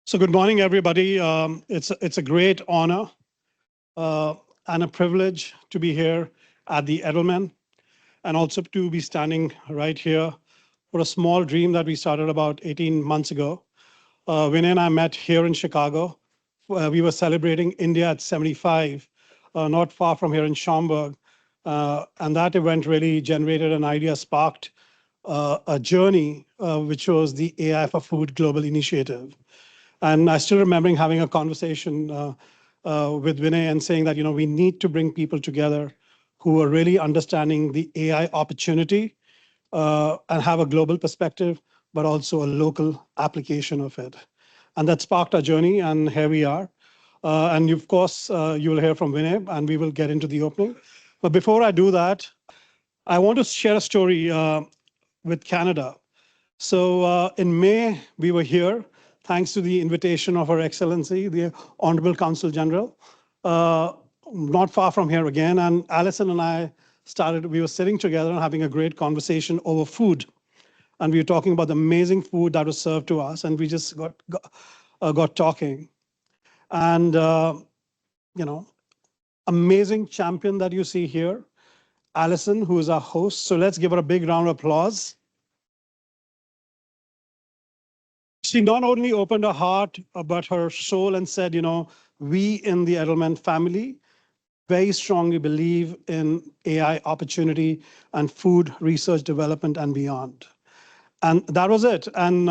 So good morning, everybody. It's a great honor and a privilege to be here at the Edelman and also to be standing right here for a small dream that we started about 18 months ago. Vinay and I met here in Chicago. We were celebrating India at 75, not far from here in Schaumburg. And that event really generated an idea, sparked a journey, which was the AI for Food Global Initiative. And I still remembering having a conversation with Vinay and saying that, we need to bring people together who are really understanding the AI opportunity and have a global perspective, but also a local application of it. And that sparked our journey, and here we are. And of course, you will hear from Vinay, and we will get into the opening. But before I do that, I want to share a story with Canada. So in May, we were here, thanks to the invitation of Her Excellency, the Honorable Consul General, not far from here again. And Alison and I we were sitting together and having a great conversation over food. And we were talking about the amazing food that was served to us. And we just got talking. And, amazing champion that you see here, Alison, who is our host. So let's give her a big round of applause. She not only opened her heart, but her soul and said, we in the Edelman family very strongly believe in AI opportunity and food research development and beyond. And that was it. And,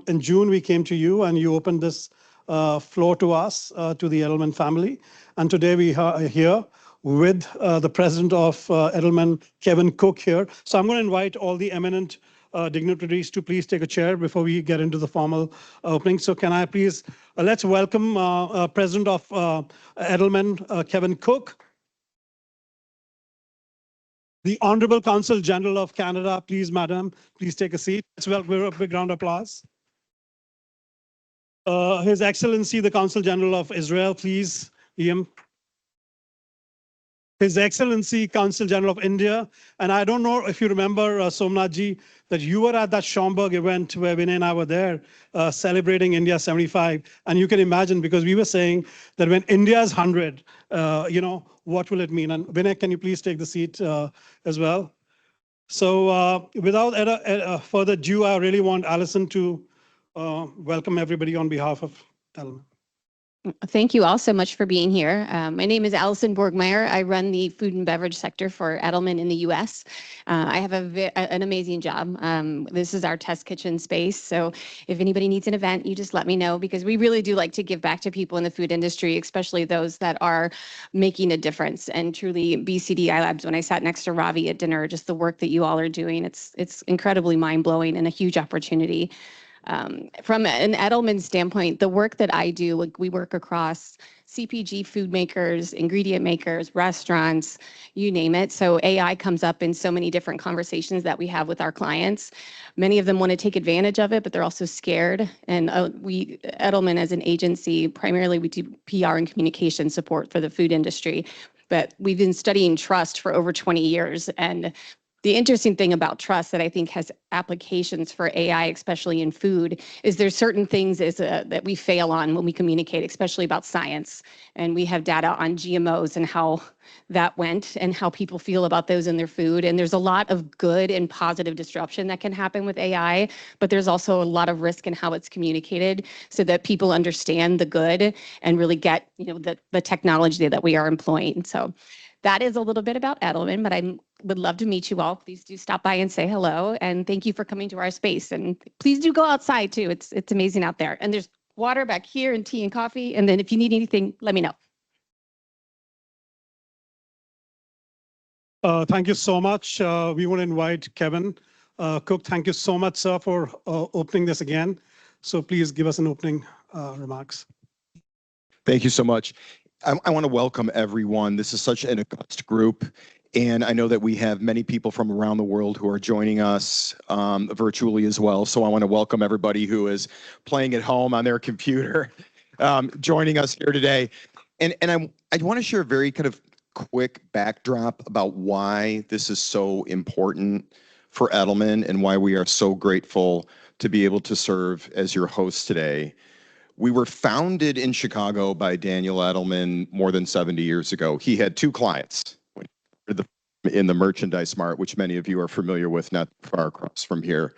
in June, we came to you and you opened this floor to us, to the Edelman family. And today we are here with the president of Edelman, Kevin Cook here. So I'm going to invite all the eminent dignitaries to please take a chair before we get into the formal opening. So can I please, let's welcome President of Edelman, Kevin Cook. The Honorable Consul General of Canada, please, madam, please take a seat. Let's welcome a big round of applause. His Excellency, the Consul General of Israel, please, Yinam. His Excellency, Consul General of India. And I don't know if you remember, Somnath ji, that you were at that Schaumburg event where Vinay and I were there celebrating India 75. And you can imagine, because we were saying that when India is 100, what will it mean? And Vinay, can you please take the seat as well? So without further ado, I really want Alison to welcome everybody on behalf of Edelman. Thank you all so much for being here. My name is Alison Borgmeyer. I run the food and beverage sector for Edelman in the US. I have an amazing job. This is our test kitchen space. So if anybody needs an event, you just let me know, because we really do like to give back to people in the food industry, especially those that are making a difference. And truly, BCDI Labs, when I sat next to Ravi at dinner, just the work that you all are doing, it's incredibly mind-blowing and a huge opportunity. From an Edelman standpoint, the work that I do, like we work across CPG food makers, ingredient makers, restaurants, you name it. So AI comes up in so many different conversations that we have with our clients. Many of them want to take advantage of it, but they're also scared. And Edelman as an agency, primarily we do PR and communication support for the food industry. But we've been studying trust for over 20 years. And the interesting thing about trust that I think has applications for AI, especially in food, is there's certain things that we fail on when we communicate, especially about science. And we have data on GMOs and how that went and how people feel about those in their food. And there's a lot of good and positive disruption that can happen with AI, but there's also a lot of risk in how it's communicated so that people understand the good and really get the technology that we are employing. So that is a little bit about Edelman, but I would love to meet you all. Please do stop by and say hello. And thank you for coming to our space. And please do go outside too. It's amazing out there. And there's water back here and tea and coffee. And then if you need anything, let me know. Thank you so much. We want to invite Kevin Cook. Thank you so much, sir, for opening this again. So please give us an opening remarks. Thank you so much. I want to welcome everyone. This is such an august group, and I know that we have many people from around the world who are joining us virtually as well. So I want to welcome everybody who is playing at home on their computer, joining us here today. And I want to share a very kind of quick backdrop about why this is so important for Edelman and why we are so grateful to be able to serve as your host today. We were founded in Chicago by Daniel Edelman more than 70 years ago. He had two clients in the Merchandise Mart, which many of you are familiar with, not far across from here.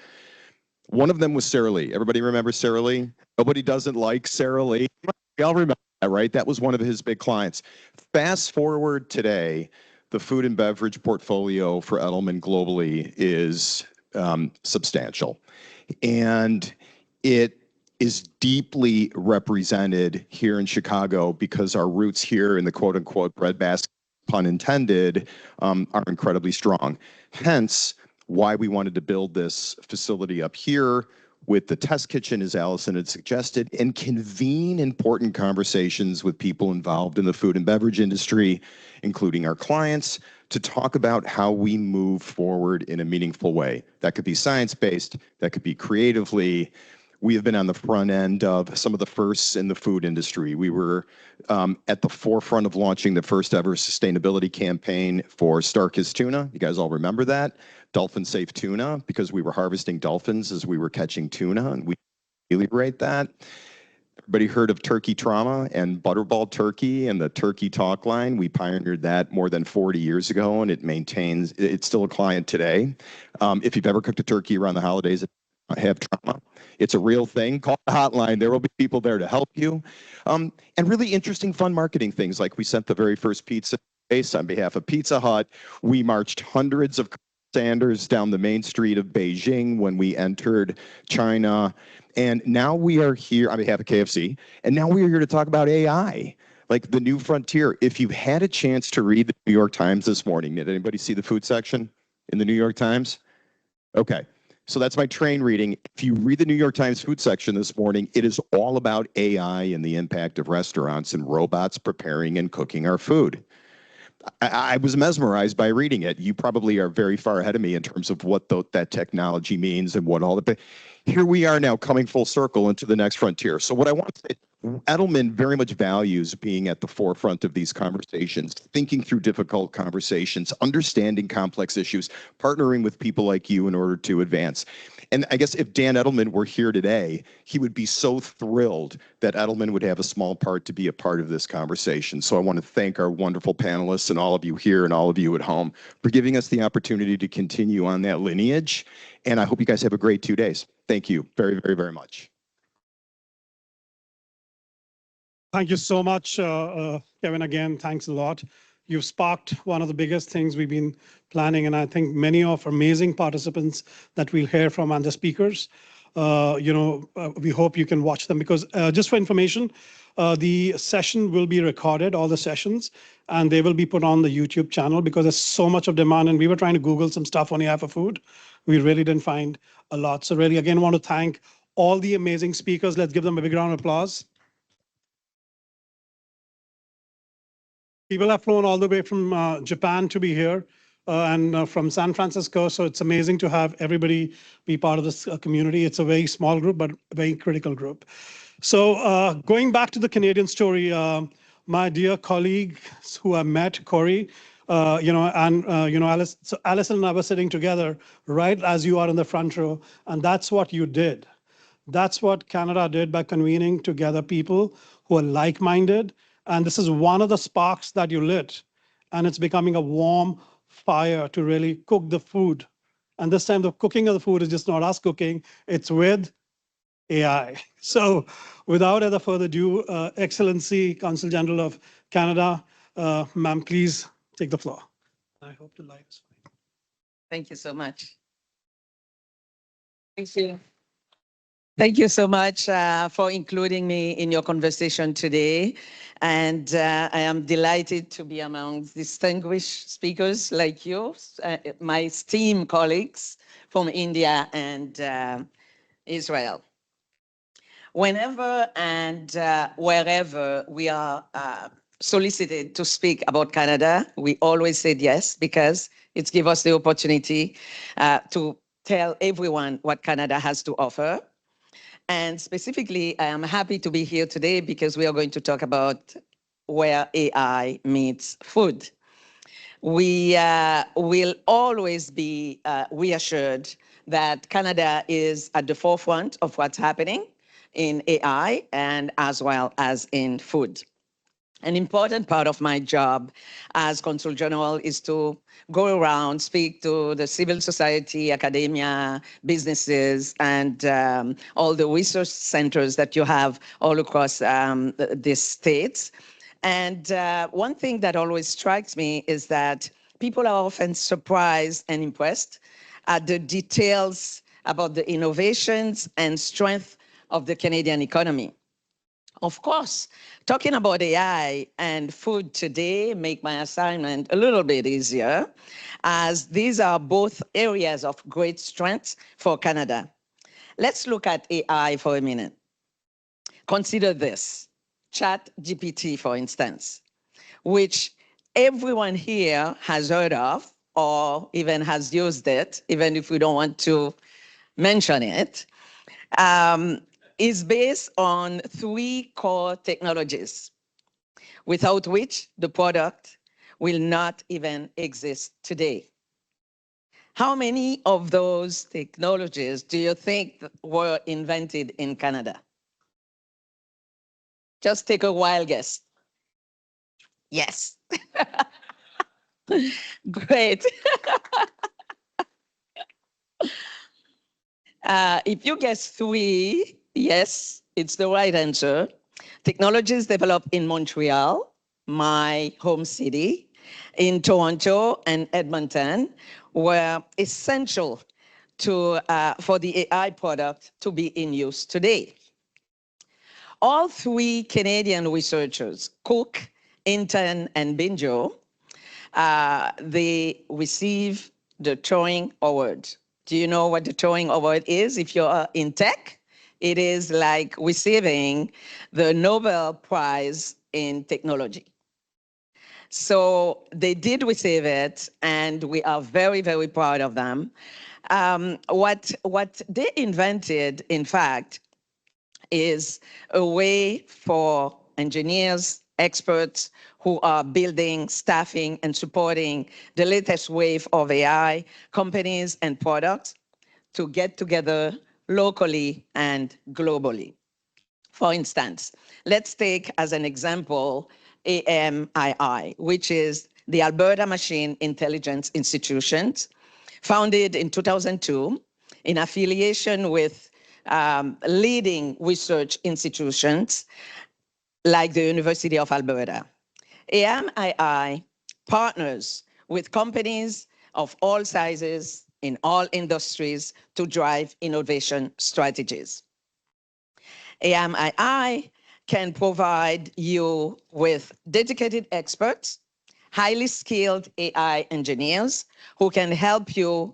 One of them was Sara Lee. Everybody remember Sara Lee? Nobody doesn't like Sara Lee. We all remember that, right? That was one of his big clients. Fast forward today, the food and beverage portfolio for Edelman globally is substantial. And it is deeply represented here in Chicago because our roots here in the quote unquote breadbasket, pun intended, are incredibly strong. Hence, why we wanted to build this facility up here with the test kitchen, as Alison had suggested, and convene important conversations with people involved in the food and beverage industry, including our clients, to talk about how we move forward in a meaningful way. That could be science-based, that could be creatively. We have been on the front end of some of the firsts in the food industry. We were at the forefront of launching the first ever sustainability campaign for Starkist tuna. You guys all remember that? Dolphin safe tuna, because we were harvesting dolphins as we were catching tuna, and we ameliorate that. Everybody heard of turkey trauma and butterball turkey and the turkey talk line? We pioneered that more than 40 years ago, and it's still a client today. If you've ever cooked a turkey around the holidays, have trauma, it's a real thing. Call the hotline. There will be people there to help you. And really interesting, fun marketing things, like we sent the very first pizza base on behalf of Pizza Hut. We marched hundreds of Sanders down the main street of Beijing when we entered China. And now we are here on behalf of KFC. And now we are here to talk about AI, like the new frontier. If you've had a chance to read the New York Times this morning, did anybody see the food section in the New York Times? Okay. So that's my train reading. If you read the New York Times food section this morning, it is all about AI and the impact of restaurants and robots preparing and cooking our food. I was mesmerized by reading it. You probably are very far ahead of me in terms of what that technology means and what all the. Here we are now coming full circle into the next frontier. So what I want to say, Edelman very much values being at the forefront of these conversations, thinking through difficult conversations, understanding complex issues, partnering with people like you in order to advance. And I guess if Dan Edelman were here today, he would be so thrilled that Edelman would have a small part to be a part of this conversation. So I want to thank our wonderful panelists and all of you here and all of you at home for giving us the opportunity to continue on that lineage. And I hope you guys have a great 2 days. Thank you very, very, very much. Thank you so much, Kevin. Again, thanks a lot. You've sparked one of the biggest things we've been planning, and I think many of amazing participants that we'll hear from and the speakers, we hope you can watch them, because just for information, the session will be recorded, all the sessions, and they will be put on the YouTube channel because there's so much of demand, and we were trying to Google some stuff on AI for food. We really didn't find a lot. So really, again, want to thank all the amazing speakers. Let's give them a big round of applause. People have flown all the way from Japan to be here and from San Francisco. So it's amazing to have everybody be part of this community. It's a very small group, but a very critical group. So going back to the Canadian story, my dear colleagues who I met, Corey, Alison, so Alison and I were sitting together right as you are in the front row. And that's what you did. That's what Canada did by convening together people who are like-minded. And this is one of the sparks that you lit. And it's becoming a warm fire to really cook the food. And this time the cooking of the food is just not us cooking, it's with AI. So without other further ado, Excellency, Consul General of Canada, ma'am, please take the floor. I hope the light is fine. Thank you so much. Thank you. Thank you so much for including me in your conversation today. And I am delighted to be among distinguished speakers like yours, my esteemed colleagues from India and Israel. Whenever and wherever we are solicited to speak about Canada, we always said yes, because it gives us the opportunity to tell everyone what Canada has to offer. And specifically, I am happy to be here today because we are going to talk about where AI meets food. We will always be reassured that Canada is at the forefront of what's happening in AI and as well as in food. An important part of my job as Consul General is to go around, speak to the civil society, academia, businesses, and all the research centers that you have all across the states. And one thing that always strikes me is that people are often surprised and impressed at the details about the innovations and strength of the Canadian economy. Of course, talking about AI and food today make my assignment a little bit easier, as these are both areas of great strength for Canada. Let's look at AI for a minute. Consider this, ChatGPT, for instance, which everyone here has heard of or even has used it, even if we don't want to mention it. Is based on 3 core technologies, without which the product will not even exist today. How many of those technologies do you think were invented in Canada? Just take a wild guess. Yes. Great. If you guess 3, yes, it's the right answer. Technologies developed in Montreal, my home city, in Toronto and Edmonton were essential to, for the AI product to be in use today. All 3 Canadian researchers, Cook, Inton, and Binjo, they receive the Turing Award. Do you know what the Turing Award is? If you're in tech, it is like receiving the Nobel Prize in technology. So they did receive it, and we are very, very proud of them. What they invented, in fact, is a way for engineers, experts who are building, staffing, and supporting the latest wave of AI, companies and products to get together locally and globally. For instance, let's take as an example AMII, which is the Alberta Machine Intelligence Institutions, founded in 2002 in affiliation with leading research institutions like the University of Alberta. AMII partners with companies of all sizes in all industries to drive innovation strategies. AMII can provide you with dedicated experts, highly skilled AI engineers who can help you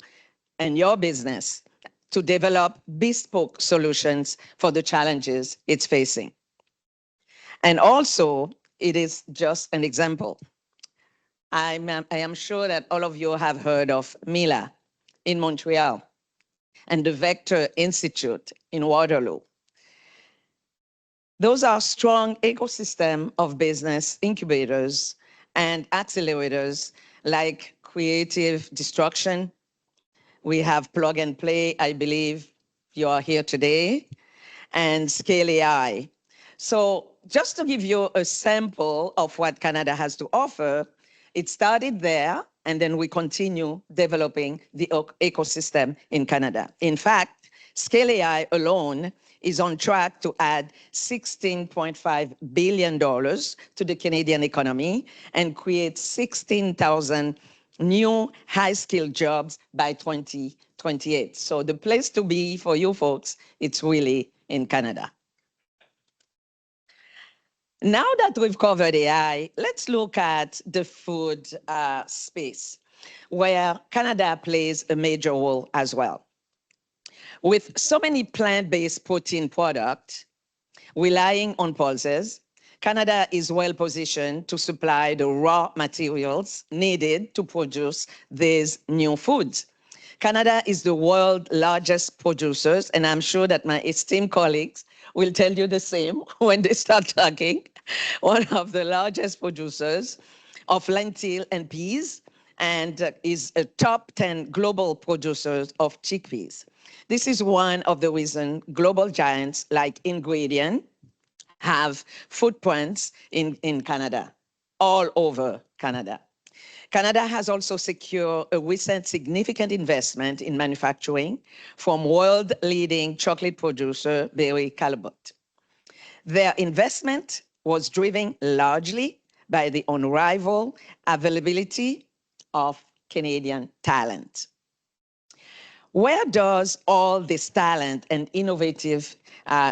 and your business to develop bespoke solutions for the challenges it's facing. And also, it is just an example. I am sure that all of you have heard of Mila in Montreal and the Vector Institute in Waterloo. Those are strong ecosystem of business incubators and accelerators like Creative Destruction. We have Plug and Play, I believe you are here today, and Scale AI. So just to give you a sample of what Canada has to offer, it started there, and then we continue developing the ecosystem in Canada. In fact, Scale AI alone is on track to add $16.5 billion to the Canadian economy and create 16,000 new high-skilled jobs by 2028. So the place to be for you folks, it's really in Canada. Now that we've covered AI, let's look at the food space, where Canada plays a major role as well. With so many plant-based protein products relying on pulses, Canada is well positioned to supply the raw materials needed to produce these new foods. Canada is the world's largest producers, and I'm sure that my esteemed colleagues will tell you the same when they start talking. One of the largest producers of lentil and peas, and is a top 10 global producer of chickpeas. This is one of the reasons global giants like Ingredion have footprints in Canada, all over Canada. Canada has also secured a recent significant investment in manufacturing from world-leading chocolate producer Berry Callebaut. Their investment was driven largely by the unrivaled availability of Canadian talent. Where does all this talent and innovative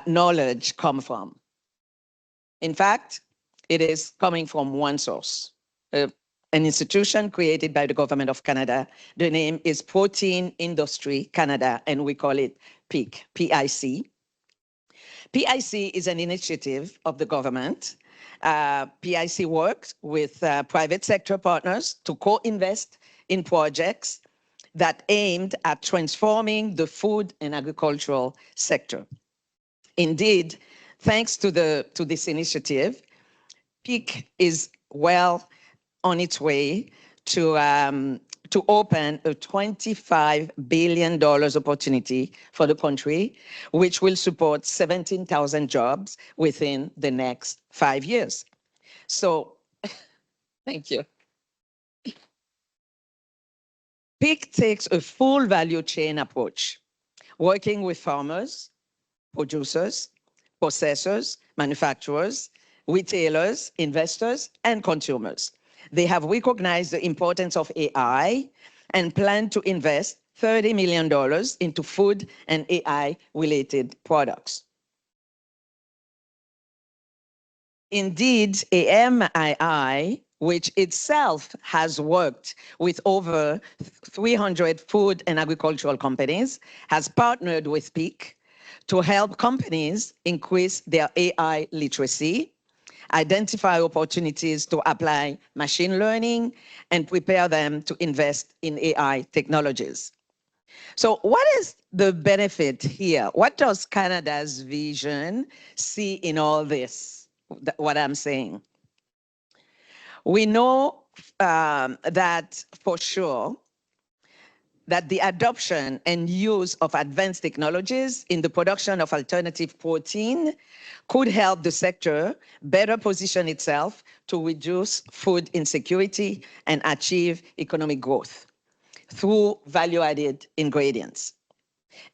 knowledge come from? In fact, it is coming from one source, an institution created by the government of Canada. The name is Protein Industry Canada, and we call it PIC, P-I-C. PIC is an initiative of the government. PIC works with private sector partners to co-invest in projects that aimed at transforming the food and agricultural sector. Indeed, thanks to this initiative, PIC is well on its way to open a $25 billion opportunity for the country, which will support 17,000 jobs within the next 5 years. So, thank you. PIC takes a full value chain approach, working with farmers, producers, processors, manufacturers, retailers, investors, and consumers. They have recognized the importance of AI and plan to invest $30 million into food and AI-related products. Indeed, AMII, which itself has worked with over 300 food and agricultural companies, has partnered with PIC to help companies increase their AI literacy, identify opportunities to apply machine learning, and prepare them to invest in AI technologies. So what is the benefit here? What does Canada's vision see in all this, what I'm saying? We know that for sure that the adoption and use of advanced technologies in the production of alternative protein could help the sector better position itself to reduce food insecurity and achieve economic growth through value-added ingredients.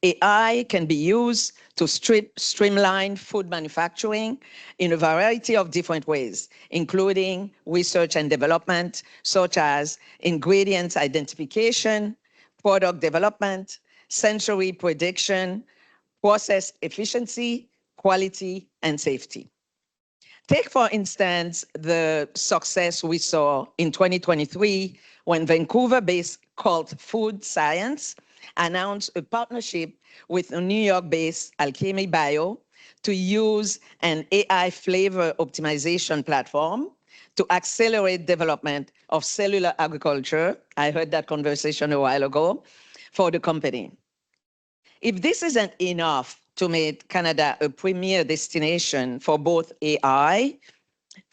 AI can be used to streamline food manufacturing in a variety of different ways, including research and development, such as ingredients identification, product development, sensory prediction, process efficiency, quality, and safety. Take, for instance, the success we saw in 2023 when Vancouver-based cult Food Science announced a partnership with a New York-based Alchemy Bio to use an AI flavor optimization platform to accelerate development of cellular agriculture. I heard that conversation a while ago for the company. If this isn't enough to make Canada a premier destination for both AI,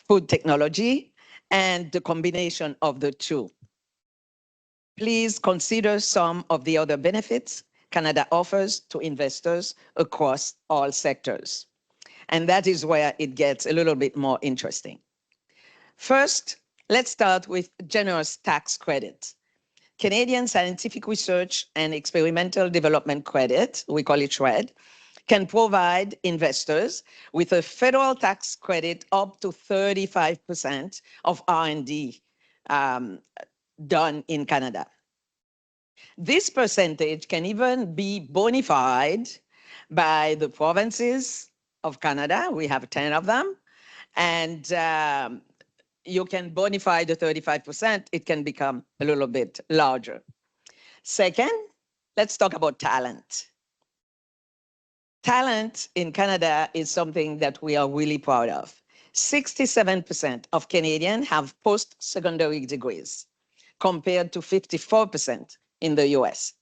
food technology, and the combination of the two, please consider some of the other benefits Canada offers to investors across all sectors. And that is where it gets a little bit more interesting. First, let's start with generous tax credits. Canadian Scientific Research and Experimental Development Credit, we call it SHRED, can provide investors with a federal tax credit up to 35% of R&D done in Canada. This percentage can even be bona fide by the provinces of Canada. We have 10 of them. And you can bonify the 35%, it can become a little bit larger. Second, let's talk about talent. Talent in Canada is something that we are really proud of. 67% of Canadians have post-secondary degrees, compared to 54% in the US.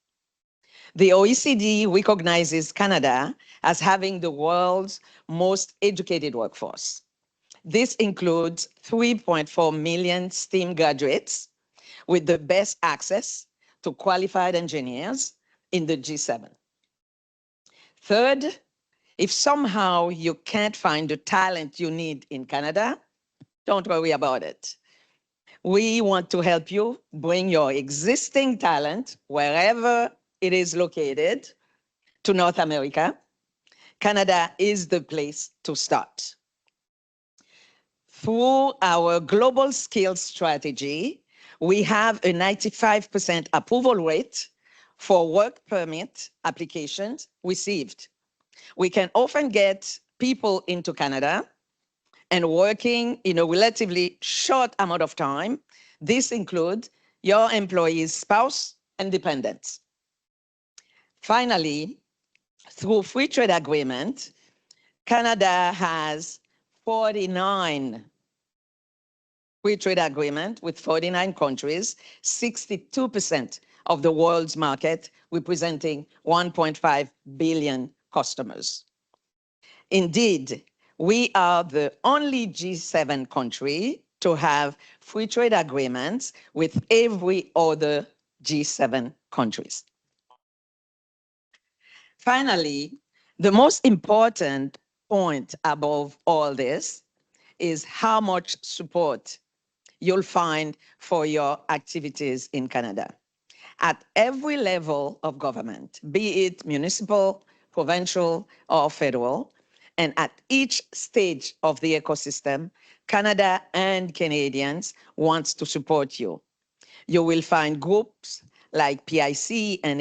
The OECD recognizes Canada as having the world's most educated workforce. This includes 3.4 million STEM graduates, with the best access to qualified engineers in the G7. Third, if somehow you can't find the talent you need in Canada, don't worry about it. We want to help you bring your existing talent wherever it is located to North America. Canada is the place to start. Through our global skills strategy, we have a 95% approval rate for work permit applications received. We can often get people into Canada and working in a relatively short amount of time. This includes your employee's spouse and dependents. Finally, through free trade agreement, Canada has 49 free trade agreement with 49 countries, 62% of the world's market, representing 1.5 billion customers. Indeed, we are the only G7 country to have free trade agreements with every other G7 countries. Finally, the most important point above all this is how much support you'll find for your activities in Canada. At every level of government, be it municipal, provincial, or federal, and at each stage of the ecosystem, Canada and Canadians want to support you. You will find groups like PIC and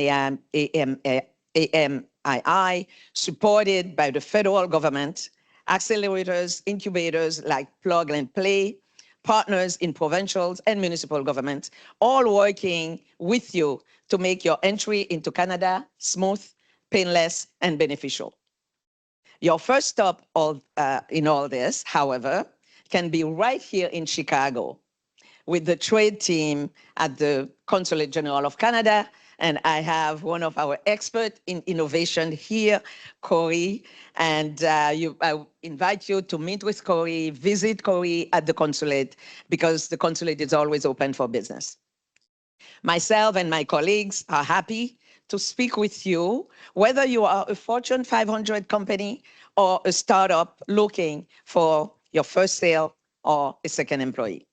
AMII supported by the federal government, accelerators, incubators like Plug and Play, partners in provincials and municipal governments, all working with you to make your entry into Canada smooth, painless, and beneficial. Your first stop in all this, however, can be right here in Chicago with the trade team at the Consulate General of Canada. And I have one of our experts in innovation here, Corey. And I invite you to meet with Corey, visit Corey at the consulate, because the consulate is always open for business. Myself and my colleagues are happy to speak with you, whether you are a Fortune 500 company or a startup looking for your first sale or a second employee.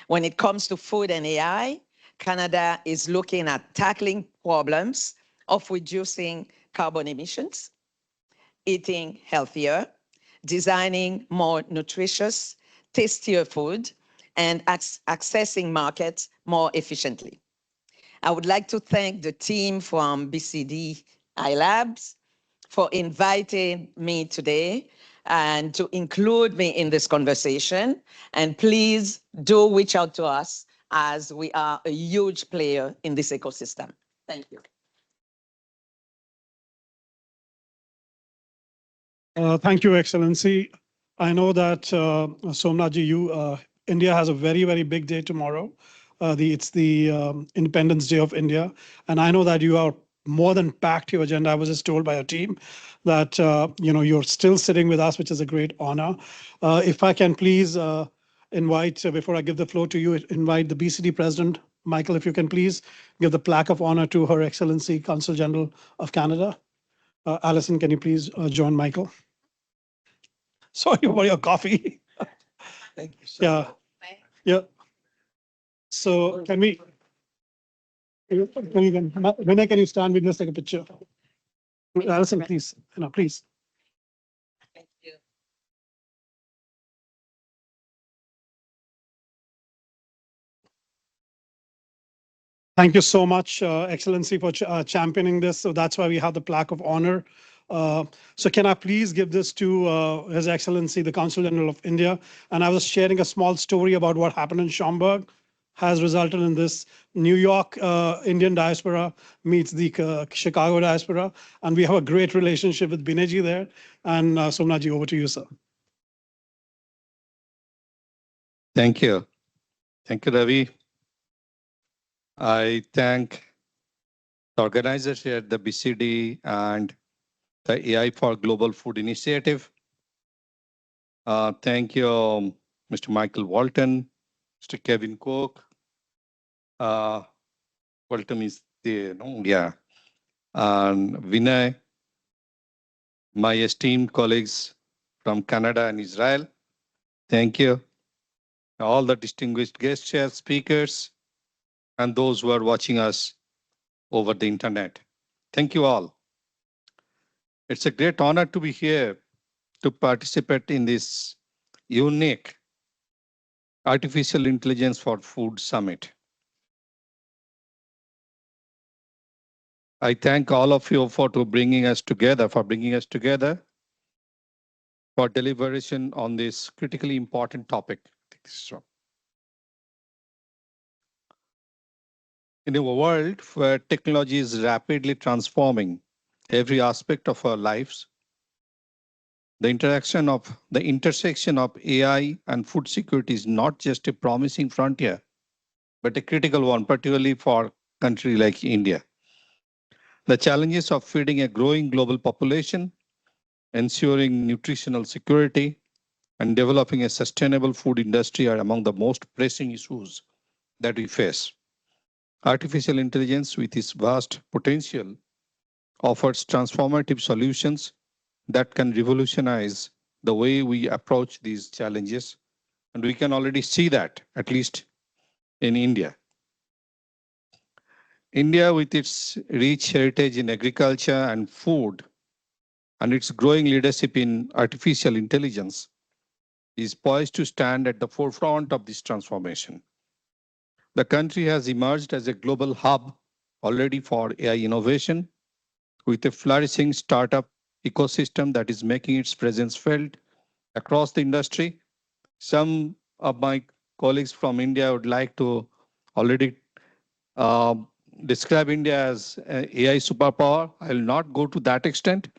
When it comes to food and AI, Canada is looking at tackling problems of reducing carbon emissions, eating healthier, designing more nutritious, tastier food, and accessing markets more efficiently. I would like to thank the team from BCD iLabs for inviting me today and to include me in this conversation. And please do reach out to us, as we are a huge player in this ecosystem. Thank you. Thank you, Excellency. I know that, Somnath, India has a very, very big day tomorrow. It's the Independence Day of India. And I know that you are more than packed your agenda. I was just told by your team that you're still sitting with us, which is a great honor. If I can please invite, before I give the floor to you, invite the BCD President, Michael, if you can please give the plaque of honor to Her Excellency Consul General of Canada. Alison, can you please join Michael? Sorry for your coffee. Thank you so Yeah. Yeah. So can we, Vinay, can you stand with us, take a picture? Alison, please, please. Thank you. Thank you so much, Excellency, for championing this. So that's why we have the plaque of honor. So can I please give this to His Excellency, the Consul General of India? And I was sharing a small story about what happened in Schaumburg has resulted in this. New York Indian diaspora meets the Chicago diaspora. And we have a great relationship with Vinay there. And Somnath, over to you, sir. Thank you. Thank you, Ravi. I thank the organizers here at the BCD and the AI for Global Food Initiative. Thank you, Mr. Michael Walton, Mr. Kevin Cook, Walton is there, no? Yeah. And Vinay, my esteemed colleagues from Canada and Israel, thank you. All the distinguished guest chair speakers and those who are watching us over the internet. Thank you all. It's a great honor to be here to participate in this unique Artificial Intelligence for Food Summit. I thank all of you for bringing us together, for deliberation on this critically important topic. In a world where technology is rapidly transforming every aspect of our lives, the intersection of AI and food security is not just a promising frontier, but a critical one, particularly for a country like India. The challenges of feeding a growing global population, ensuring nutritional security, and developing a sustainable food industry are among the most pressing issues that we face. Artificial intelligence, with its vast potential, offers transformative solutions that can revolutionize the way we approach these challenges. And we can already see that, at least in India. India, with its rich heritage in agriculture and food, and its growing leadership in artificial intelligence, is poised to stand at the forefront of this transformation. The country has emerged as a global hub already for AI innovation, with a flourishing startup ecosystem that is making its presence felt across the industry. Some of my colleagues from India would like to already describe India as an AI superpower. I will not go to that extent.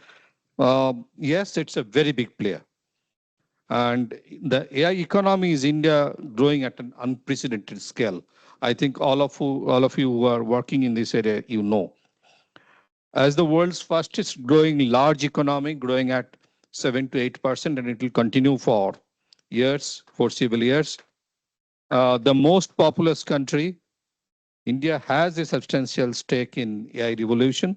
Yes, it's a very big player. And the AI economy is India growing at an unprecedented scale. I think all of you who are working in this area, you know. As the world's fastest growing large economy, growing at 7 to 8%, and it will continue for years, foreseeable years. The most populous country, India has a substantial stake in AI revolution.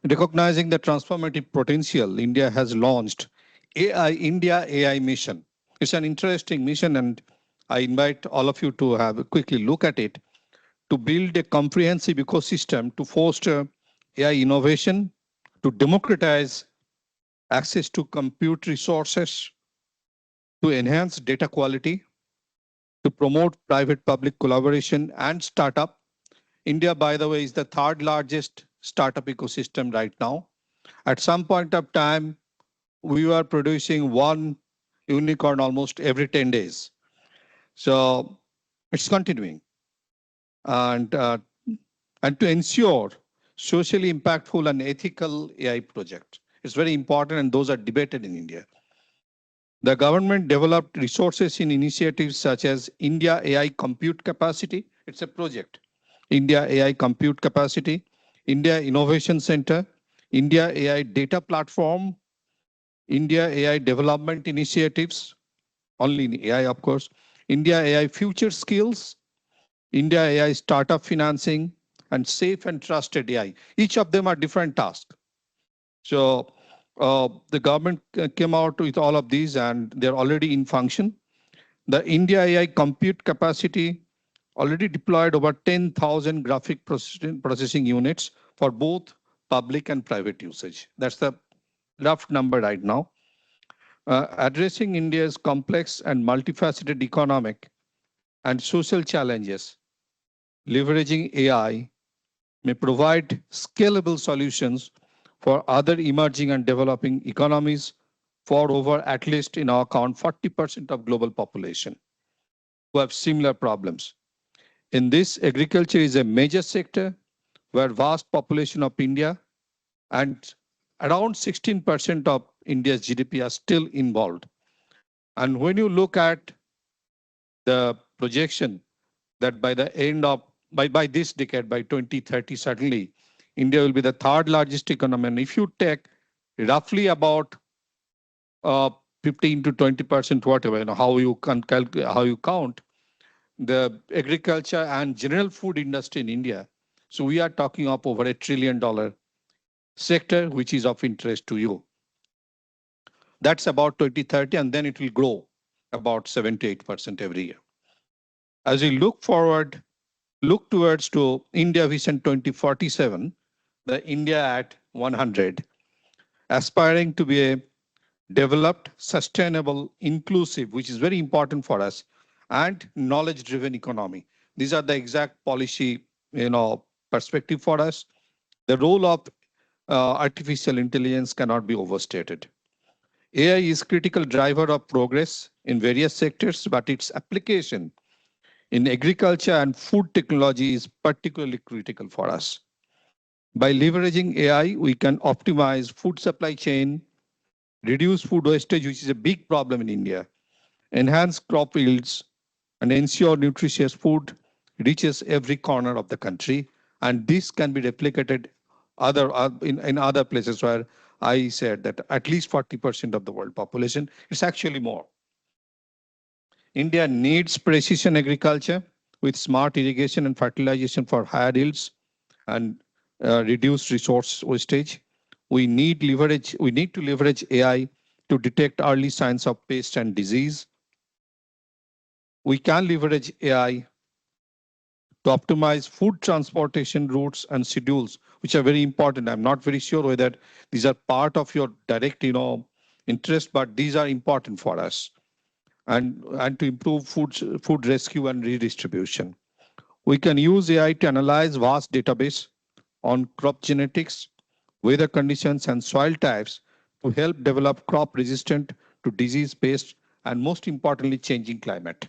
Recognizing the transformative potential, India has launched India AI mission. It's an interesting mission, and I invite all of you to have a quickly look at it, to build a comprehensive ecosystem to foster AI innovation, to democratize access to compute resources, to enhance data quality, to promote private-public collaboration and startup. India, by the way, is the third largest startup ecosystem right now. At some point of time, we were producing one unicorn almost every 10 days. So it's continuing. And to ensure socially impactful and ethical AI project. It's very important, and those are debated in India. The government developed resources in initiatives such as India AI Compute Capacity. It's a project. India AI Compute Capacity, India Innovation Center, India AI Data Platform, India AI Development Initiatives, only in AI, of course, India AI Future Skills, India AI Startup Financing, and Safe and Trusted AI. Each of them are different tasks. So the government came out with all of these, and they're already in function. The India AI compute capacity already deployed over 10,000 graphic processing units for both public and private usage. That's the rough number right now. Addressing India's complex and multifaceted economic and social challenges, leveraging AI may provide scalable solutions for other emerging and developing economies for over, at least in our count, 40% of global population who have similar problems. In this, agriculture is a major sector where vast population of India and around 16% of India's GDP are still involved. And when you look at the projection that by the end of, by this decade, by 2030, certainly, India will be the third largest economy. And if you take roughly about 15 to 20%, whatever, how you can calculate, how you count, the agriculture and general food industry in India. So we are talking of over $1 trillion sector, which is of interest to you. That's about 2030, and then it will grow about 7 to 8% every year. As we look forward, look towards to India Vision 2047, the India at 100, aspiring to be a developed, sustainable, inclusive, which is very important for us, and knowledge-driven economy. These are the exact policy, perspective for us. The role of artificial intelligence cannot be overstated. AI is critical driver of progress in various sectors, but its application in agriculture and food technology is particularly critical for us. By leveraging AI, we can optimize food supply chain, reduce food wastage, which is a big problem in India, enhance crop yields, and ensure nutritious food reaches every corner of the country. And this can be replicated in other places where I said that at least 40% of the world population, it's actually more. India needs precision agriculture with smart irrigation and fertilization for higher yields and reduced resource wastage. We need to leverage AI to detect early signs of pest and disease. We can leverage AI to optimize food transportation routes and schedules, which are very important. I'm not very sure whether these are part of your direct, interest, but these are important for us. And to improve food rescue and redistribution. We can use AI to analyze vast database on crop genetics, weather conditions, and soil types to help develop crop resistant to disease, pest, and most importantly, changing climate.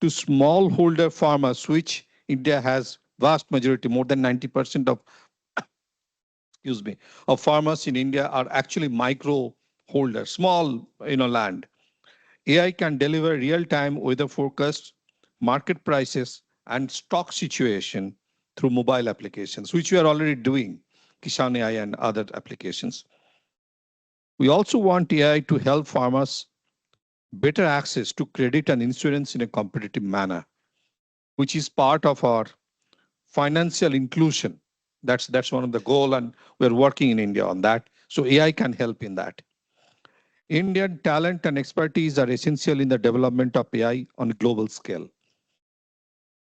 To smallholder farmers, which India has vast majority, more than 90% of, of farmers in India are actually micro holders, small, land. AI can deliver real-time weather forecasts, market prices, and stock situation through mobile applications, which we are already doing, Kishan AI and other applications. We also want AI to help farmers better access to credit and insurance in a competitive manner, which is part of our financial inclusion. That's one of the goal, and we're working in India on that. So AI can help in that. Indian talent and expertise are essential in the development of AI on a global scale.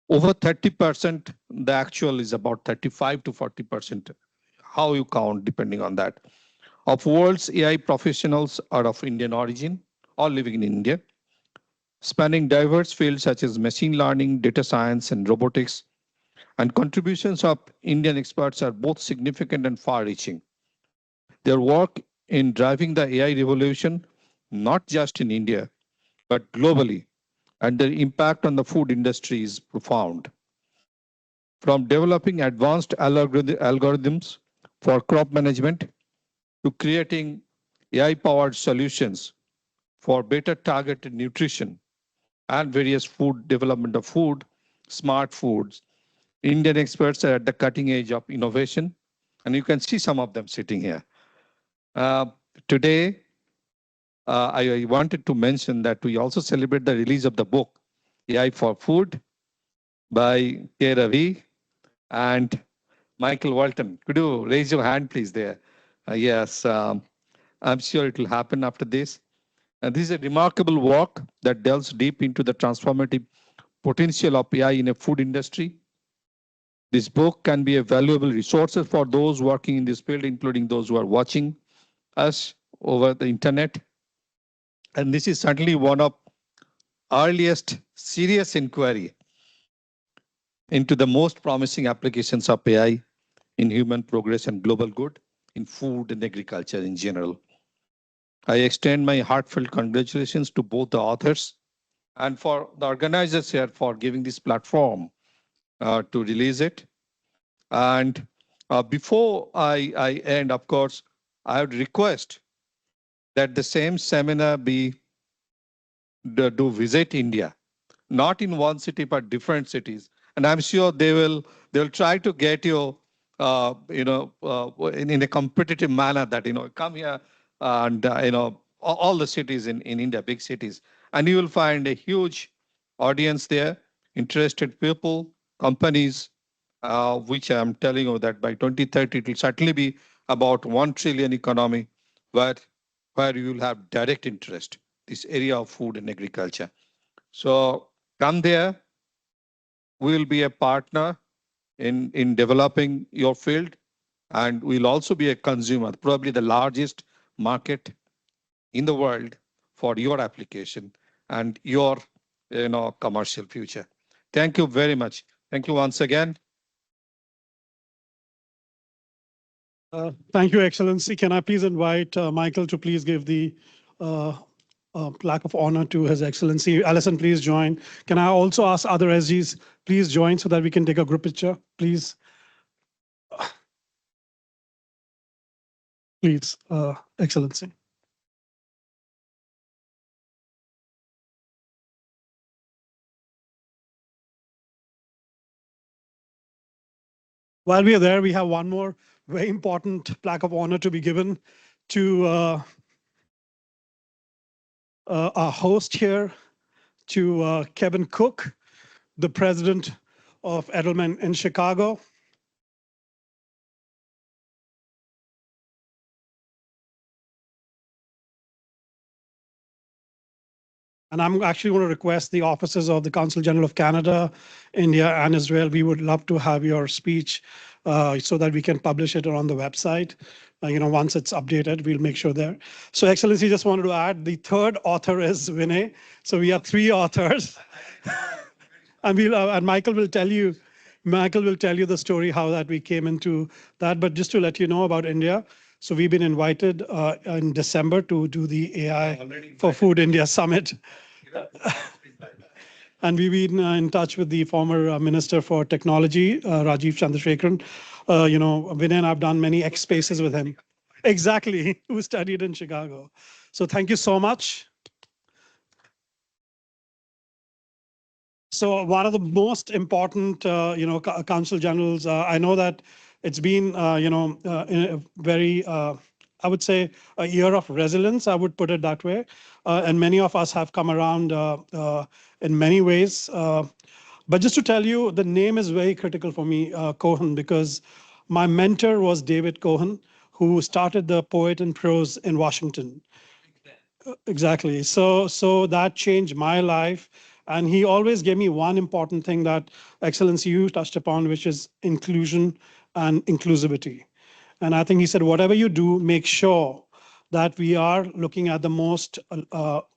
Over 30%, the actual is about 35 to 40%, how you count depending on that. Of world's AI professionals are of Indian origin, all living in India, spanning diverse fields such as machine learning, data science, and robotics. And contributions of Indian experts are both significant and far-reaching. Their work in driving the AI revolution, not just in India, but globally, and their impact on the food industry is profound. From developing advanced algorithms for crop management to creating AI-powered solutions for better targeted nutrition and various food development of food, smart foods, Indian experts are at the cutting edge of innovation, and you can see some of them sitting here. Today, I wanted to mention that we also celebrate the release of the book, AI for Food, by Ravi and Michael Walton. Could you raise your hand, please, there? Yes, I'm sure it will happen after this. And this is a remarkable work that delves deep into the transformative potential of AI in a food industry. This book can be a valuable resource for those working in this field, including those who are watching us over the internet. And this is certainly one of earliest serious inquiry into the most promising applications of AI in human progress and global good in food and agriculture in general. I extend my heartfelt congratulations to both the authors and for the organizers here for giving this platform to release it. And before I end, of course, I would request that the same seminar do visit India, not in one city, but different cities. And I'm sure they'll try to get you, in a competitive manner that, come here and, all the cities in India, big cities, and you will find a huge audience there, interested people, companies, which I'm telling you that by 2030, it will certainly be about 1 trillion economy where you will have direct interest, this area of food and agriculture. So come there, we will be a partner in developing your field, and we'll also be a consumer, probably the largest market in the world for your application and your commercial future. Thank you very much. Thank you once again. Thank you, Excellency. Can I please invite Michael to please give the plaque of honor to His Excellency. Alison, please join. Can I also ask other SGs, please join so that we can take a group picture, please? Please, Excellency. While we are there, we have one more very important plaque of honor to be given to our host here, to Kevin Cook, the president of Edelman in Chicago. And I'm actually going to request the officers of the Consul General of Canada, India, and Israel. We would love to have your speech so that we can publish it on the website. Once it's updated, we'll make sure there. So, Excellency, just wanted to add the third author is Vinay. So we have 3 authors, and Michael will tell you. Michael will tell you the story how that we came into that. But just to let you know about India, so we've been invited in December to do the AI for Food India Summit. And we've been in touch with the former Minister for Technology, Rajiv Chandrasekaran. Vinay and I've done many X spaces with him. Exactly, who studied in Chicago. So thank you so much. So one of the most important, Consul Generals, I know that it's been, very, I would say, a year of resilience, I would put it that way. And many of us have come around in many ways. But just to tell you, the name is very critical for me, Cohen, because my mentor was David Cohen, who started the Poet and Prose in Washington. Exactly. So that changed my life. And he always gave me one important thing that, Excellency, you touched upon, which is inclusion and inclusivity. And I think he said, whatever you do, make sure that we are looking at the most,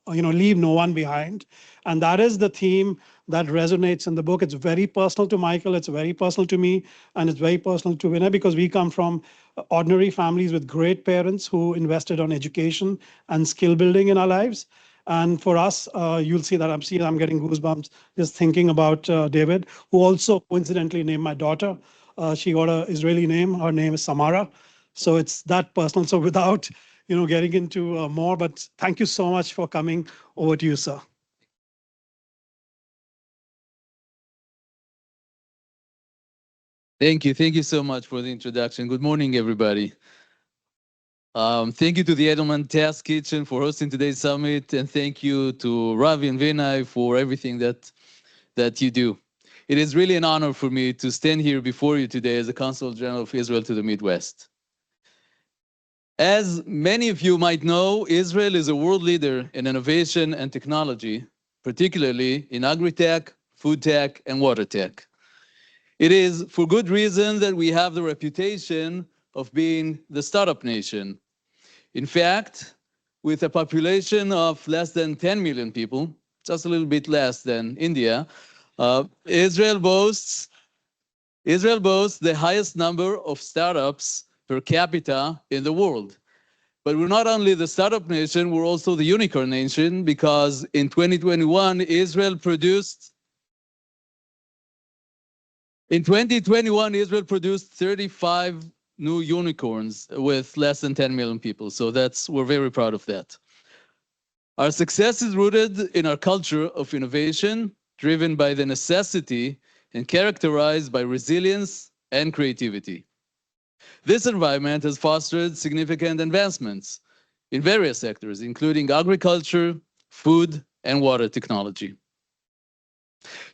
leave no one behind. And that is the theme that resonates in the book. It's very personal to Michael, it's very personal to me, and it's very personal to Vinay, because we come from ordinary families with great parents who invested on education and skill building in our lives. And for us, you'll see that I'm getting goosebumps just thinking about David, who also coincidentally named my daughter. She got an Israeli name. Her name is Samara. So it's that personal. So without, getting into more, but thank you so much for coming. Over to you, sir. Thank you. Thank you so much for the introduction. Good morning, everybody. Thank you to the Edelman Task Kitchen for hosting today's summit, and thank you to Ravi and Vinay for everything that you do. It is really an honor for me to stand here before you today as the Consul General of Israel to the Midwest. As many of you might know, Israel is a world leader in innovation and technology, particularly in agri-tech, food tech, and water tech. It is for good reason that we have the reputation of being the startup nation. In fact, with a population of less than 10 million people, just a little bit less than India, Israel boasts the highest number of startups per capita in the world. But we're not only the startup nation, we're also the unicorn nation, because in 2021, Israel produced 35 new unicorns with less than 10 million people. So we're very proud of that. Our success is rooted in our culture of innovation, driven by the necessity and characterized by resilience and creativity. This environment has fostered significant advancements in various sectors, including agriculture, food, and water technology.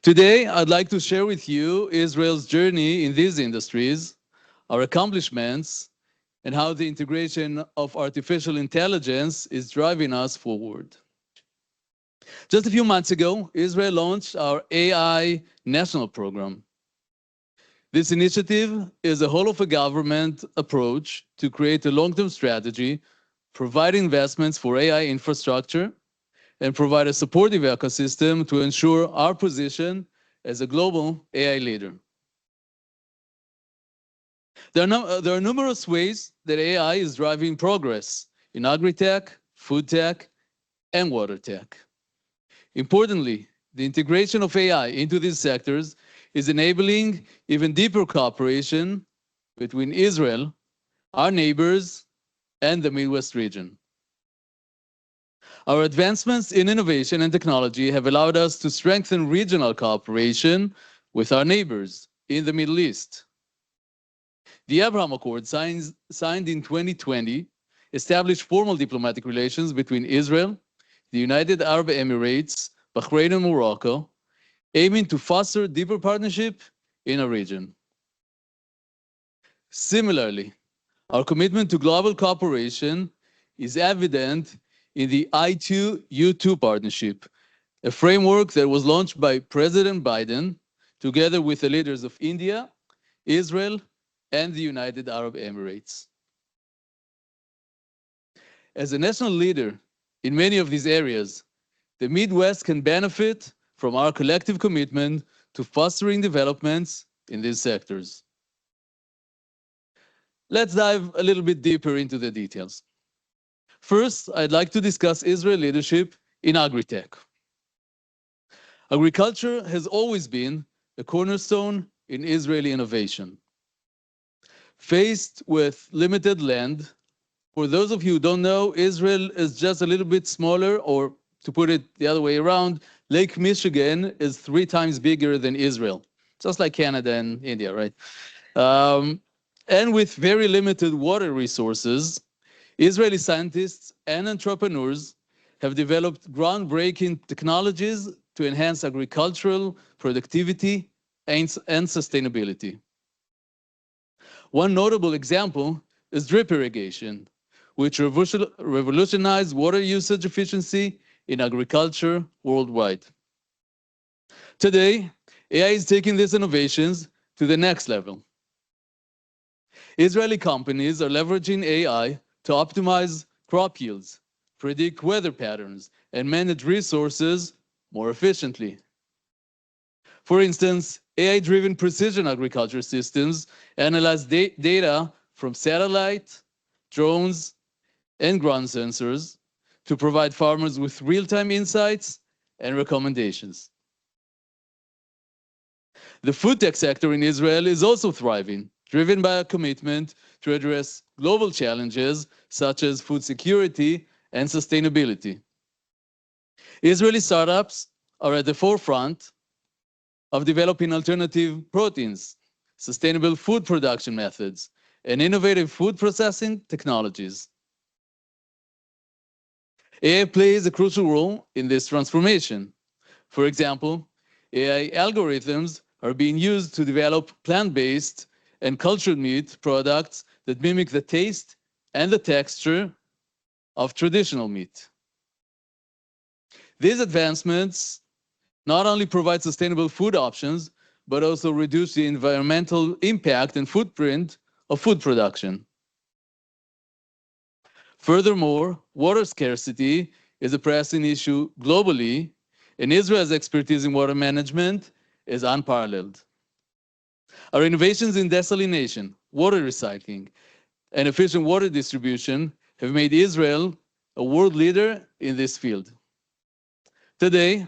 Today, I'd like to share with you Israel's journey in these industries, our accomplishments, and how the integration of artificial intelligence is driving us forward. Just a few months ago, Israel launched our AI National Program. This initiative is a whole-of-a-government approach to create a long-term strategy, provide investments for AI infrastructure, and provide a supportive ecosystem to ensure our position as a global AI leader. There are numerous ways that AI is driving progress in agri-tech, food tech, and water tech. Importantly, the integration of AI into these sectors is enabling even deeper cooperation between Israel, our neighbors, and the Midwest region. Our advancements in innovation and technology have allowed us to strengthen regional cooperation with our neighbors in the Middle East. The Abraham Accord signed in 2020 established formal diplomatic relations between Israel, the United Arab Emirates, Bahrain, and Morocco, aiming to foster deeper partnership in our region. Similarly, our commitment to global cooperation is evident in the I2U2 partnership, a framework that was launched by President Biden together with the leaders of India, Israel, and the United Arab Emirates. As a national leader in many of these areas, the Midwest can benefit from our collective commitment to fostering developments in these sectors. Let's dive a little bit deeper into the details. First, I'd like to discuss Israel leadership in agri-tech. Agriculture has always been a cornerstone in Israeli innovation. Faced with limited land, for those of you who don't know, Israel is just a little bit smaller, or to put it the other way around, Lake Michigan is 3 times bigger than Israel, just like Canada and India, right? And with very limited water resources, Israeli scientists and entrepreneurs have developed groundbreaking technologies to enhance agricultural productivity and sustainability. One notable example is drip irrigation, which revolutionized water usage efficiency in agriculture worldwide. Today, AI is taking these innovations to the next level. Israeli companies are leveraging AI to optimize crop yields, predict weather patterns, and manage resources more efficiently. For instance, AI-driven precision agriculture systems analyze data from satellite, drones, and ground sensors to provide farmers with real-time insights and recommendations. The food tech sector in Israel is also thriving, driven by a commitment to address global challenges such as food security and sustainability. Israeli startups are at the forefront of developing alternative proteins, sustainable food production methods, and innovative food processing technologies. AI plays a crucial role in this transformation. For example, AI algorithms are being used to develop plant-based and cultured meat products that mimic the taste and the texture of traditional meat. These advancements not only provide sustainable food options, but also reduce the environmental impact and footprint of food production. Furthermore, water scarcity is a pressing issue globally, and Israel's expertise in water management is unparalleled. Our innovations in desalination, water recycling, and efficient water distribution have made Israel a world leader in this field. Today,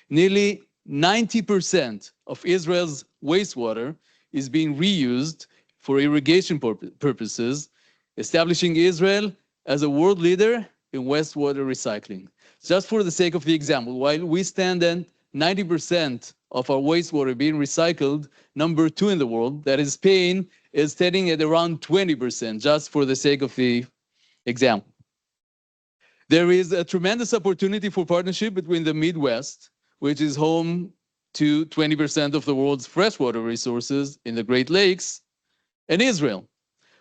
nearly 90% of Israel's wastewater is being reused for irrigation purposes, establishing Israel as a world leader in wastewater recycling. Just for the sake of the example, while we stand at 90% of our wastewater being recycled, number 2 in the world, that is Spain, is standing at around 20%, just for the sake of the example. There is a tremendous opportunity for partnership between the Midwest, which is home to 20% of the world's freshwater resources in the Great Lakes, and Israel,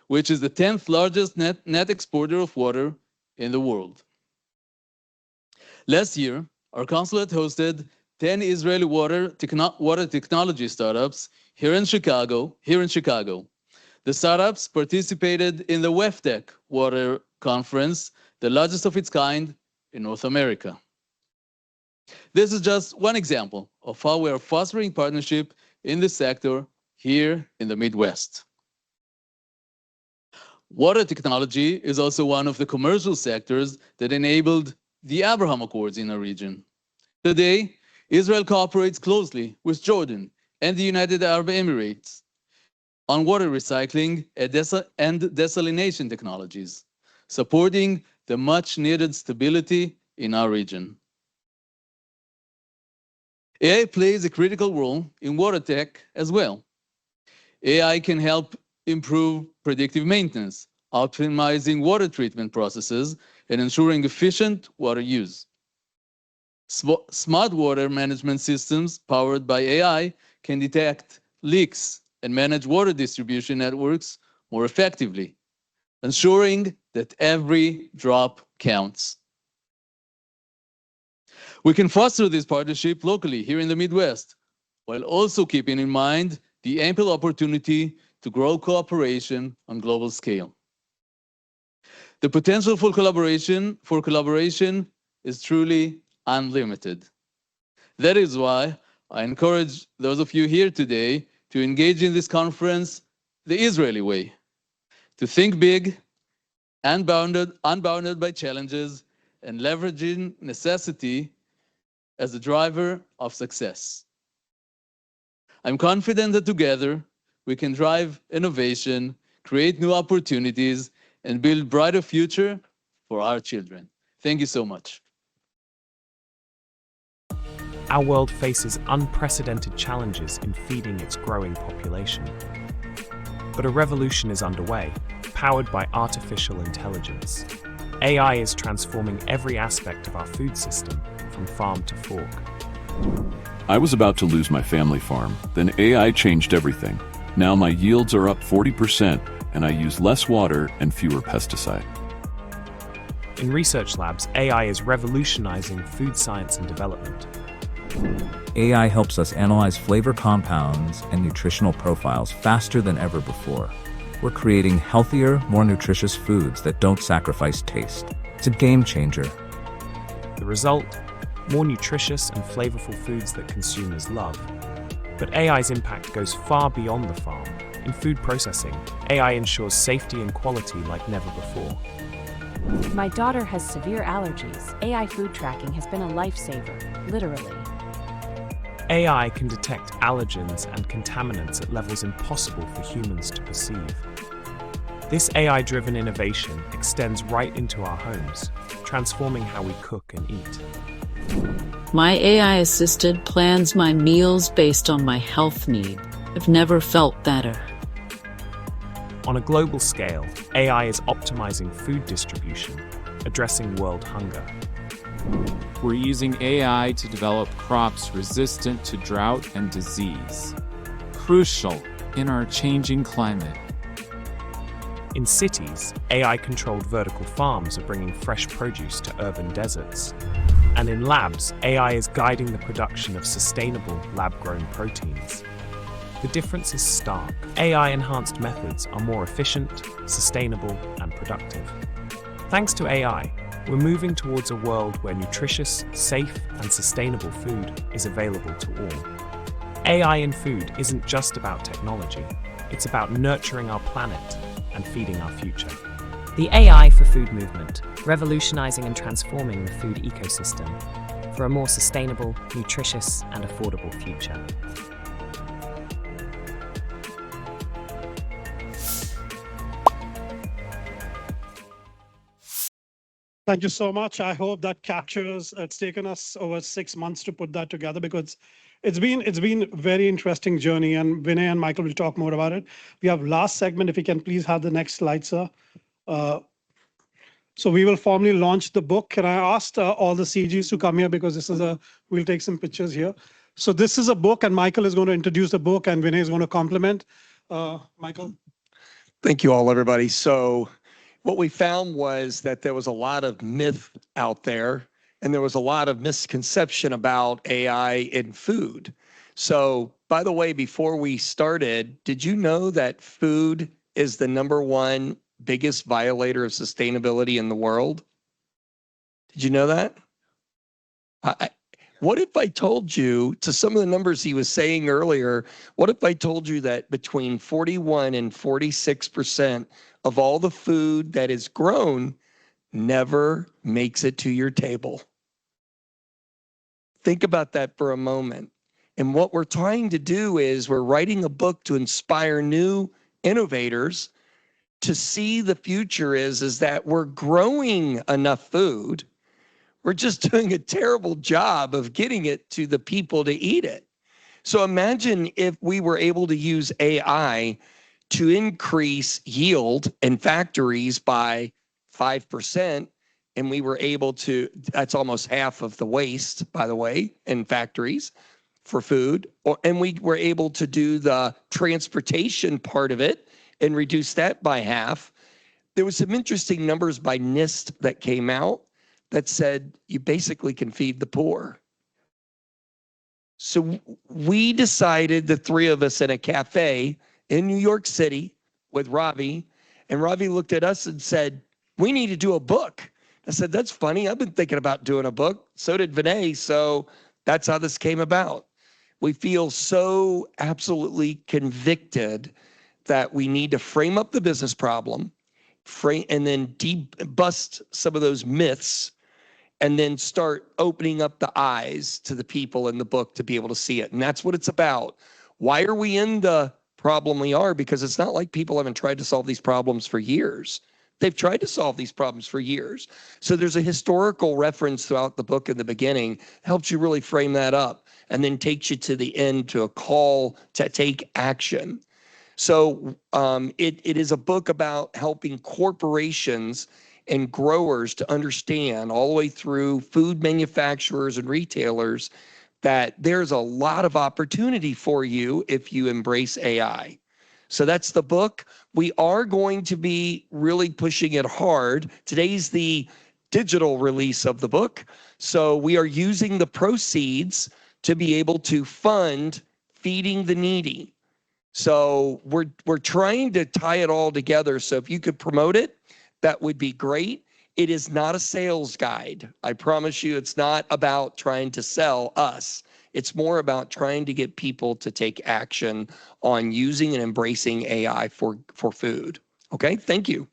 which is the 10th largest net exporter of water in the world. Last year, our consulate hosted 10 Israeli water technology startups here in Chicago. The startups participated in the WEFTEC Water Conference, the largest of its kind in North America. This is just one example of how we are fostering partnership in this sector here in the Midwest. Water technology is also one of the commercial sectors that enabled the Abraham Accords in our region. Today, Israel cooperates closely with Jordan and the United Arab Emirates on water recycling and desalination technologies, supporting the much-needed stability in our region. AI plays a critical role in water tech as well. AI can help improve predictive maintenance, optimizing water treatment processes, and ensuring efficient water use. Smart water management systems powered by AI can detect leaks and manage water distribution networks more effectively, ensuring that every drop counts. We can foster this partnership locally here in the Midwest, while also keeping in mind the ample opportunity to grow cooperation on global scale. The potential for collaboration is truly unlimited. That is why I encourage those of you here today to engage in this conference the Israeli way, to think big, unbounded by challenges, and leveraging necessity as a driver of success. I'm confident that together we can drive innovation, create new opportunities, and build a brighter future for our children. Thank you so much. Our world faces unprecedented challenges in feeding its growing population. But a revolution is underway, powered by artificial intelligence. AI is transforming every aspect of our food system, from farm to fork. I was about to lose my family farm, then AI changed everything. Now my yields are up 40%, and I use less water and fewer pesticides. In research labs, AI is revolutionizing food science and development. AI helps us analyze flavor compounds and nutritional profiles faster than ever before. We're creating healthier, more nutritious foods that don't sacrifice taste. It's a game changer. The result? More nutritious and flavorful foods that consumers love. But AI's impact goes far beyond the farm. In food processing, AI ensures safety and quality like never before. My daughter has severe allergies. AI food tracking has been a lifesaver, literally. AI can detect allergens and contaminants at levels impossible for humans to perceive. This AI-driven innovation extends right into our homes, transforming how we cook and eat. My AI assistant plans my meals based on my health need. I've never felt better. On a global scale, AI is optimizing food distribution, addressing world hunger. We're using AI to develop crops resistant to drought and disease, crucial in our changing climate. In cities, AI-controlled vertical farms are bringing fresh produce to urban deserts. And in labs, AI is guiding the production of sustainable lab-grown proteins. The difference is stark. AI-enhanced methods are more efficient, sustainable, and productive. Thanks to AI, we're moving towards a world where nutritious, safe, and sustainable food is available to all. AI in food isn't just about technology. It's about nurturing our planet and feeding our future. The AI for Food movement, revolutionizing and transforming the food ecosystem for a more sustainable, nutritious, and affordable future. Thank you so much. I hope that captures, it's taken us over 6 months to put that together because it's been a very interesting journey, and Vinay and Michael will talk more about it. We have last segment, if you can please have the next slide, sir. So we will formally launch the book. Can I ask all the CGs to come here because we'll take some pictures here. So this is a book, and Michael is going to introduce the book, and Vinay is going to complement. Michael? Thank you all, everybody. So what we found was that there was a lot of myth out there, and there was a lot of misconception about AI in food. So, by the way, before we started, did you know that food is the #1 biggest violator of sustainability in the world? Did you know that? What if I told you, to some of the numbers he was saying earlier, what if I told you that between 41 and 46% of all the food that is grown never makes it to your table? Think about that for a moment. And what we're trying to do is we're writing a book to inspire new innovators to see the future is that we're growing enough food. We're just doing a terrible job of getting it to the people to eat it. So imagine if we were able to use AI to increase yield in factories by 5%, and we were able to, that's almost half of the waste, by the way, in factories for food, and we were able to do the transportation part of it and reduce that by half. There was some interesting numbers by NIST that came out that said you basically can feed the poor. So we decided, the three of us, in a cafe in New York City with Ravi, and Ravi looked at us and said, we need to do a book. I said, that's funny. I've been thinking about doing a book. So did Vinay. So that's how this came about. We feel so absolutely convicted that we need to frame up the business problem, and then bust some of those myths, and then start opening up the eyes to the people in the book to be able to see it. And that's what it's about. Why are we in the problem we are? Because it's not like people haven't tried to solve these problems for years. They've tried to solve these problems for years. So there's a historical reference throughout the book in the beginning, helps you really frame that up, and then takes you to the end to a call to take action. So it is a book about helping corporations and growers to understand, all the way through food manufacturers and retailers, that there's a lot of opportunity for you if you embrace AI. So that's the book. We are going to be really pushing it hard. Today's the digital release of the book. So we are using the proceeds to be able to fund feeding the needy. So we're trying to tie it all together. So if you could promote it, that would be great. It is not a sales guide. I promise you, it's not about trying to sell us. It's more about trying to get people to take action on using and embracing AI for food. Okay, thank you.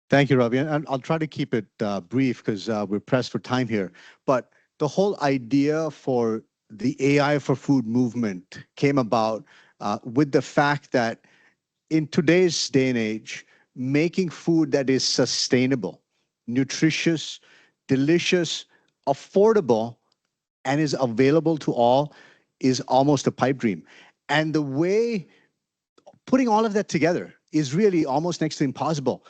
Thank you, Ravi. And I'll try to keep it brief because we're pressed for time here. But the whole idea for the AI for food movement came about with the fact that in today's day and age, making food that is sustainable, nutritious, delicious, affordable, and is available to all is almost a pipe dream. And the way putting all of that together is really almost next to impossible.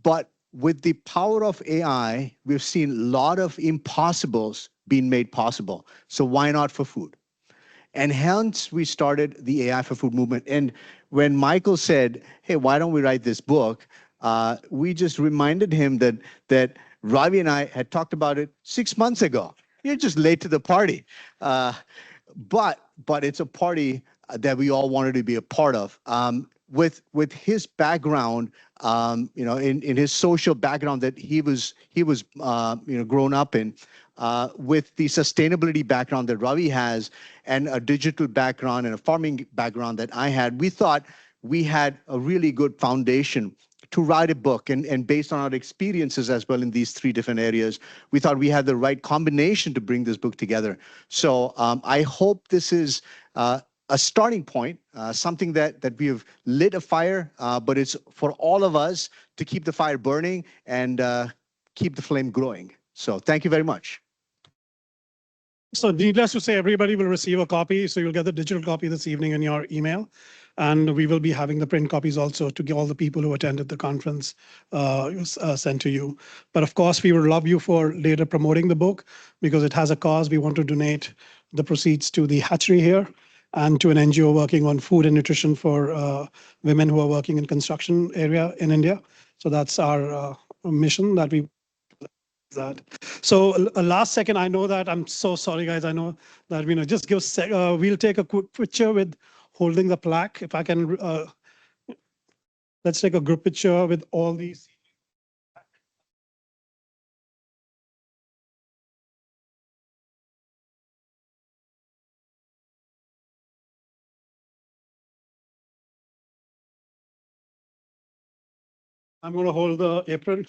But with the power of AI, we've seen a lot of impossibles being made possible. So why not for food? And hence we started the AI for Food movement. And when Michael said, hey, why don't we write this book? We just reminded him that Ravi and I had talked about it 6 months ago. You're just late to the party. But it's a party that we all wanted to be a part of. With his background, in his social background that he was grown up in, with the sustainability background that Ravi has, and a digital background and a farming background that I had, we thought we had a really good foundation to write a book. And based on our experiences as well in these 3 different areas, we thought we had the right combination to bring this book together. So I hope this is a starting point, something that we have lit a fire, but it's for all of us to keep the fire burning and keep the flame growing. So thank you very much. So needless to say, everybody will receive a copy. So you'll get the digital copy this evening in your email. And we will be having the print copies also to give all the people who attended the conference sent to you. But of course, we would love you for later promoting the book because it has a cause. We want to donate the proceeds to the hatchery here and to an NGO working on food and nutrition for women who are working in construction area in India. So that's our mission that we that. So last second, I know that I'm so sorry, guys. I know that just give we'll take a quick picture with holding the plaque. If I can, let's take a group picture with all these. I'm going to hold the apron.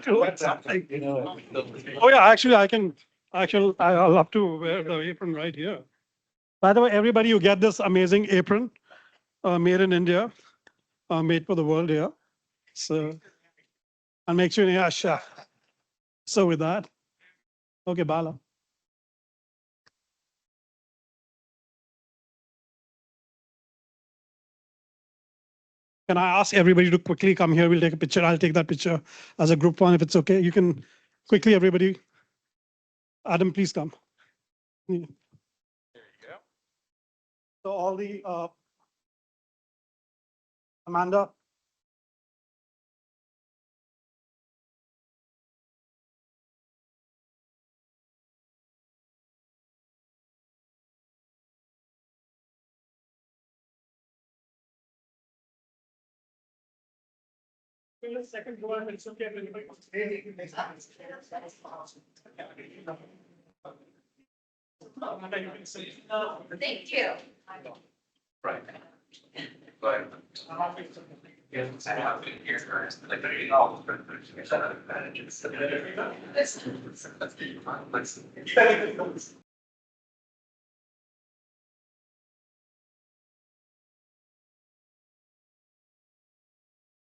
Oh yeah, actually, I can. Actually, I'll have to wear the apron right here. By the way, everybody, you get this amazing apron, made in India, made for the world here. So, and make sure, yeah, chef. So with that, okay, Bala. Can I ask everybody to quickly come here? We'll take a picture. I'll take that picture as a group one if it's okay. You can quickly, everybody. Adam, please come. There you go. So all the Amanda. Second one, it's okay. Thank you. Right. But yes, I have been here first, like all the advantages.